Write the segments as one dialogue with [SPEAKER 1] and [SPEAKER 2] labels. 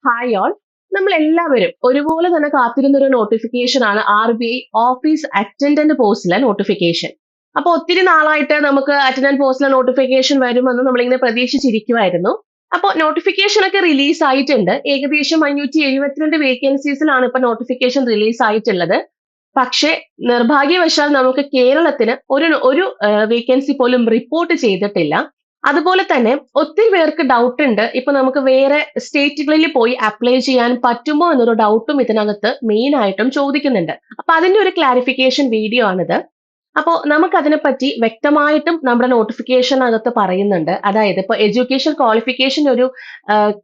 [SPEAKER 1] Hi all. നമ്മൾ എല്ലാവരും ഒരുപോലെ തന്നെ കാത്തിരുന്ന ഒരു നോട്ടിഫിക്കേഷൻ ആണ് RBI ഓഫീസ് അറ്റൻഡന്റ് പോസ്റ്റിലെ നോട്ടിഫിക്കേഷൻ. അപ്പൊ ഒത്തിരി നാളായിട്ട് നമുക്ക് അറ്റൻഡന്റ് പോസ്റ്റിലെ നോട്ടിഫിക്കേഷൻ വരുമെന്ന് നമ്മളിങ്ങനെ പ്രതീക്ഷിച്ചിരിക്കുമായിരുന്നു. അപ്പോൾ നോട്ടിഫിക്കേഷൻ ഒക്കെ റിലീസ് ആയിട്ടുണ്ട്. ഏകദേശം 572 വേക്കൻസീസിലാണ് ഇപ്പൊ നോട്ടിഫിക്കേഷൻ റിലീസ് ആയിട്ടുള്ളത്. പക്ഷേ നിർഭാഗ്യവശാൽ നമുക്ക് കേരളത്തിന് ഒരു ഒരു വേക്കൻസി പോലും റിപ്പോർട്ട് ചെയ്തിട്ടില്ല. അതുപോലെ തന്നെ ഒത്തിരി പേർക്ക് ഡൗട്ട് ഉണ്ട്. ഇപ്പൊ നമുക്ക് വേറെ സ്റ്റേറ്റുകളിൽ പോയി അപ്ലൈ ചെയ്യാൻ പറ്റുമോ എന്നൊരു ഡൗട്ടും ഇതിനകത്ത് മെയിൻ ആയിട്ടും ചോദിക്കുന്നുണ്ട്. അപ്പൊ അതിന്റെ ഒരു ക്ലാരിഫിക്കേഷൻ വീഡിയോ ആണിത്. അപ്പോൾ നമുക്ക് അതിനെപ്പറ്റി വ്യക്തമായിട്ടും നമ്മുടെ നോട്ടിഫിക്കേഷനകത്ത് പറയുന്നുണ്ട്. അതായത് ഇപ്പൊ എഡ്യൂക്കേഷൻ ക്വാളിഫിക്കേഷൻ ഒരു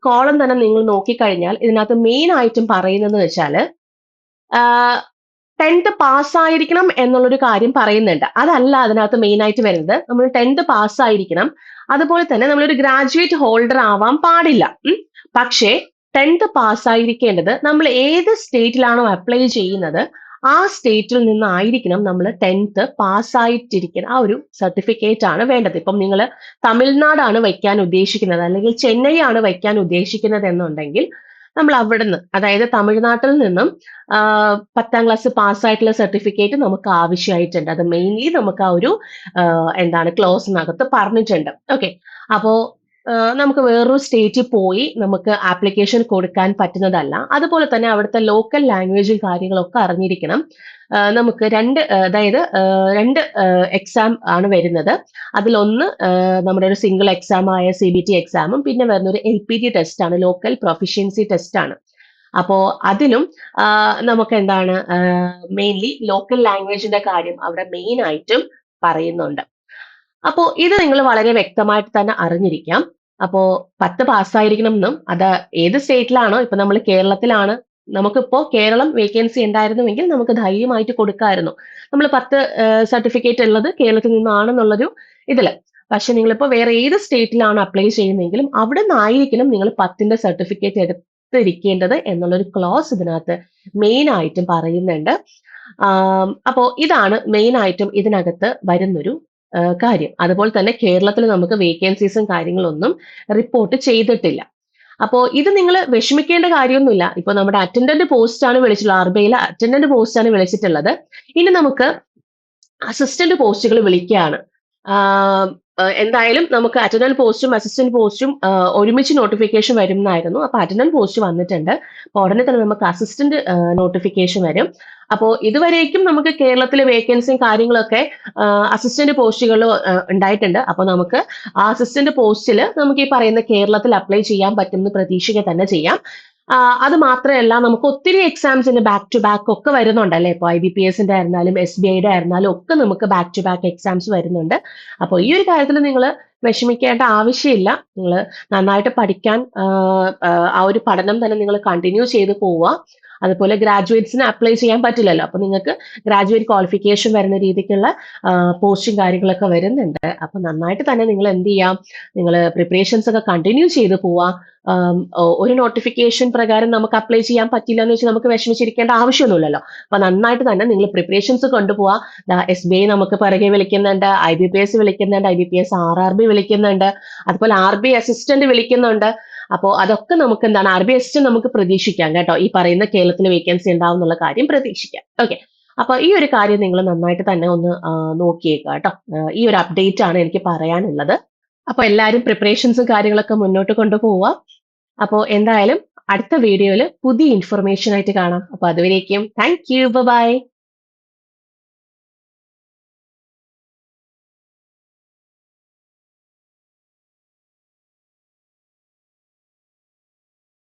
[SPEAKER 1] കോളം തന്നെ നിങ്ങൾ നോക്കിക്കഴിഞ്ഞാൽ ഇതിനകത്ത് മെയിൻ ആയിട്ടും പറയുന്നത് വെച്ചാൽ 10th പാസ്സായിരിക്കണം എന്നുള്ളൊരു കാര്യം പറയുന്നുണ്ട്. അതല്ല അതിനകത്ത് മെയിൻ ആയിട്ട് വരുന്നത്. നമ്മൾ 10th പാസ്സായിരിക്കണം. അതുപോലെ തന്നെ നമ്മളൊരു ഗ്രാജുവേറ്റ് ഹോൾഡർ ആവാൻ പാടില്ല. പക്ഷേ 10th പാസ്സായിരിക്കേണ്ടത് നമ്മൾ ഏത് സ്റ്റേറ്റിലാണോ അപ്ലൈ ചെയ്യുന്നത് ആ സ്റ്റേറ്റിൽ നിന്നായിരിക്കണം നമ്മൾ 10th പാസ്സായിട്ടിരിക്കുന്ന ആ ഒരു സർട്ടിഫിക്കറ്റ് ആണ് വേണ്ടത്. ഇപ്പം നിങ്ങൾ തമിഴ്നാടാണ് വയ്ക്കാൻ ഉദ്ദേശിക്കുന്നത് അല്ലെങ്കിൽ ചെന്നൈ ആണ് വയ്ക്കാൻ ഉദ്ദേശിക്കുന്നത് എന്നുണ്ടെങ്കിൽ നമ്മൾ അവിടുന്ന്, അതായത് തമിഴ്നാട്ടിൽ നിന്നും 10th ക്ലാസ് പാസ്സായിട്ടുള്ള സർട്ടിഫിക്കറ്റ് നമുക്ക് ആവശ്യമായിട്ടുണ്ട്. അത് മെയിൻലി നമുക്ക് ആ ഒരു ക്ലോസിനകത്ത് പറഞ്ഞിട്ടുണ്ട്. ഓക്കെ, അപ്പോ നമുക്ക് വേറൊരു സ്റ്റേറ്റിൽ പോയി നമുക്ക് ആപ്ലിക്കേഷൻ കൊടുക്കാൻ പറ്റുന്നതല്ല. അതുപോലെ തന്നെ അവിടുത്തെ ലോക്കൽ ലാംഗ്വേജും കാര്യങ്ങളൊക്കെ അറിഞ്ഞിരിക്കണം. നമുക്ക് രണ്ട് എക്സാം ആണ് വരുന്നത്. അതിലൊന്ന് നമ്മുടെ ഒരു സിംഗിൾ എക്സാം ആയ CBT എക്സാമും പിന്നെ വരുന്ന ഒരു LPT ടെസ്റ്റ് ആണ്, ലോക്കൽ പ്രൊഫിഷ്യൻസി ടെസ്റ്റ് ആണ്. അപ്പോ അതിലും നമുക്ക് മെയിൻലി ലോക്കൽ ലാംഗ്വേജിന്റെ കാര്യം അവിടെ മെയിൻ ആയിട്ടും പറയുന്നുണ്ട്. അപ്പോ ഇത് നിങ്ങൾ വളരെ വ്യക്തമായിട്ട് തന്നെ അറിഞ്ഞിരിക്കാം. അപ്പോ 10 പാസ്സായിരിക്കണം എന്നും അത് ഏത് സ്റ്റേറ്റിലാണോ, ഇപ്പൊ നമ്മൾ കേരളത്തിലാണ്, നമുക്കിപ്പോ കേരളം വേക്കൻസി ഉണ്ടായിരുന്നുവെങ്കിൽ നമുക്ക് ധൈര്യമായിട്ട് കൊടുക്കാമായിരുന്നു. നമ്മൾ 10 സർട്ടിഫിക്കറ്റ് ഉള്ളത് കേരളത്തിൽ നിന്നാണെന്നുള്ളൊരു ഇതില്. പക്ഷെ നിങ്ങളിപ്പോ വേറെ ഏത് സ്റ്റേറ്റിലാണ് അപ്ലൈ ചെയ്യുന്നതെങ്കിലും അവിടെ നിന്നായിരിക്കണം നിങ്ങൾ 10ന്റെ സർട്ടിഫിക്കറ്റ് എടുത്തിരിക്കേണ്ടത് എന്നുള്ളൊരു ക്ലോസ് ഇതിനകത്ത് മെയിൻ ആയിട്ടും പറയുന്നുണ്ട്. അപ്പോ ഇതാണ് മെയിൻ ആയിട്ടും ഇതിനകത്ത് വരുന്നൊരു കാര്യം. അതുപോലെ തന്നെ കേരളത്തിൽ നമുക്ക് വേക്കൻസീസും കാര്യങ്ങളൊന്നും റിപ്പോർട്ട് ചെയ്തിട്ടില്ല. അപ്പോ ഇത് നിങ്ങൾ വിഷമിക്കേണ്ട കാര്യമൊന്നുമില്ല. ഇപ്പൊ നമ്മുടെ അറ്റൻഡന്റ് പോസ്റ്റ് ആണ് വിളിച്ചിട്ടുള്ളത്, RBIയിലെ അറ്റൻഡന്റ് പോസ്റ്റ് ആണ് വിളിച്ചിട്ടുള്ളത്. ഇനി നമുക്ക് അസിസ്റ്റന്റ് പോസ്റ്റുകൾ വിളിക്കുകയാണ്. എന്തായാലും നമുക്ക് അറ്റൻഡന്റ് പോസ്റ്റും അസിസ്റ്റന്റ് പോസ്റ്റും ഒരുമിച്ച് നോട്ടിഫിക്കേഷൻ വരുന്നതായിരുന്നു. അപ്പൊ അറ്റൻഡന്റ് പോസ്റ്റ് വന്നിട്ടുണ്ട്. അപ്പൊ ഉടനെ തന്നെ നമുക്ക് അസിസ്റ്റന്റ് നോട്ടിഫിക്കേഷൻ വരും. അപ്പോൾ ഇതുവരേക്കും നമുക്ക് കേരളത്തിലെ വേക്കൻസിയും കാര്യങ്ങളൊക്കെ അസിസ്റ്റന്റ് പോസ്റ്റുകൾ ഉണ്ടായിട്ടുണ്ട്. അപ്പൊ നമുക്ക് ആ അസിസ്റ്റന്റ് പോസ്റ്റിൽ നമുക്ക് ഈ പറയുന്ന കേരളത്തിൽ അപ്ലൈ ചെയ്യാൻ പറ്റുമെന്ന് പ്രതീക്ഷിക്കുക തന്നെ ചെയ്യാം. അത് മാത്രമല്ല നമുക്ക് ഒത്തിരി എക്സാംസിന് ബാക്ക് ടു ബാക്ക് ഒക്കെ വരുന്നുണ്ടല്ലേ. ഇപ്പോൾ IBPSന്റെ ആയിരുന്നാലും SBIയുടെ ആയിരുന്നാലും ഒക്കെ നമുക്ക് ബാക്ക് ടു ബാക്ക് എക്സാംസ് വരുന്നുണ്ട്. അപ്പോൾ ഈ ഒരു കാര്യത്തിൽ നിങ്ങൾ വിഷമിക്കേണ്ട ആവശ്യമില്ല. നിങ്ങൾ നന്നായിട്ട് പഠിക്കാൻ ആ ഒരു പഠനം തന്നെ നിങ്ങൾ കണ്ടിന്യൂ ചെയ്ത് പോവുക. അതുപോലെ ഗ്രാജുവേറ്റ്സിന് അപ്ലൈ ചെയ്യാൻ പറ്റില്ലല്ലോ. അപ്പൊ നിങ്ങൾക്ക് ഗ്രാജുവേറ്റ് ക്വാളിഫിക്കേഷൻ വരുന്ന രീതിക്കുള്ള പോസ്റ്റും കാര്യങ്ങളൊക്കെ വരുന്നുണ്ട്. അപ്പൊ നന്നായിട്ട് തന്നെ നിങ്ങൾ എന്ത് ചെയ്യാം, നിങ്ങൾ പ്രിപ്പറേഷൻസ് ഒക്കെ കണ്ടിന്യൂ ചെയ്ത് പോവാ. ഒരു നോട്ടിഫിക്കേഷൻ പ്രകാരം നമുക്ക് അപ്ലൈ ചെയ്യാൻ പറ്റില്ല എന്ന് വെച്ചാൽ നമുക്ക് വിഷമിച്ചിരിക്കേണ്ട ആവശ്യമൊന്നുമില്ലല്ലോ. അപ്പൊ നന്നായിട്ട് തന്നെ നിങ്ങൾ പ്രിപ്പറേഷൻസ് കൊണ്ടുപോവാ. SBI നമുക്ക് പിറകെ വിളിക്കുന്നുണ്ട്, IBPS വിളിക്കുന്നുണ്ട്, IBPS RRB വിളിക്കുന്നുണ്ട്, അതുപോലെ RBI അസിസ്റ്റന്റ് വിളിക്കുന്നുണ്ട്. അപ്പോൾ അതൊക്കെ നമുക്ക് RBI അസിസ്റ്റന്റ് നമുക്ക് പ്രതീക്ഷിക്കാം കേട്ടോ. ഈ പറയുന്ന കേരളത്തിൽ വേക്കൻസി ഉണ്ടാവും എന്നുള്ള കാര്യം പ്രതീക്ഷിക്കാം. ഓക്കെ, അപ്പൊ ഈ ഒരു കാര്യം നിങ്ങൾ നന്നായിട്ട് തന്നെ ഒന്ന് നോക്കിയേക്കുക കേട്ടോ. ഈ ഒരു അപ്ഡേറ്റ് ആണ് എനിക്ക് പറയാനുള്ളത്. അപ്പൊ എല്ലാവരും പ്രിപ്പറേഷൻസും കാര്യങ്ങളൊക്കെ മുന്നോട്ട് കൊണ്ടുപോവുക. അപ്പോൾ എന്തായാലും അടുത്ത വീഡിയോയിൽ പുതിയ ഇൻഫർമേഷൻ ആയിട്ട് കാണാം. അപ്പൊ അതുവരേക്കും താങ്ക് യു, ബൈ.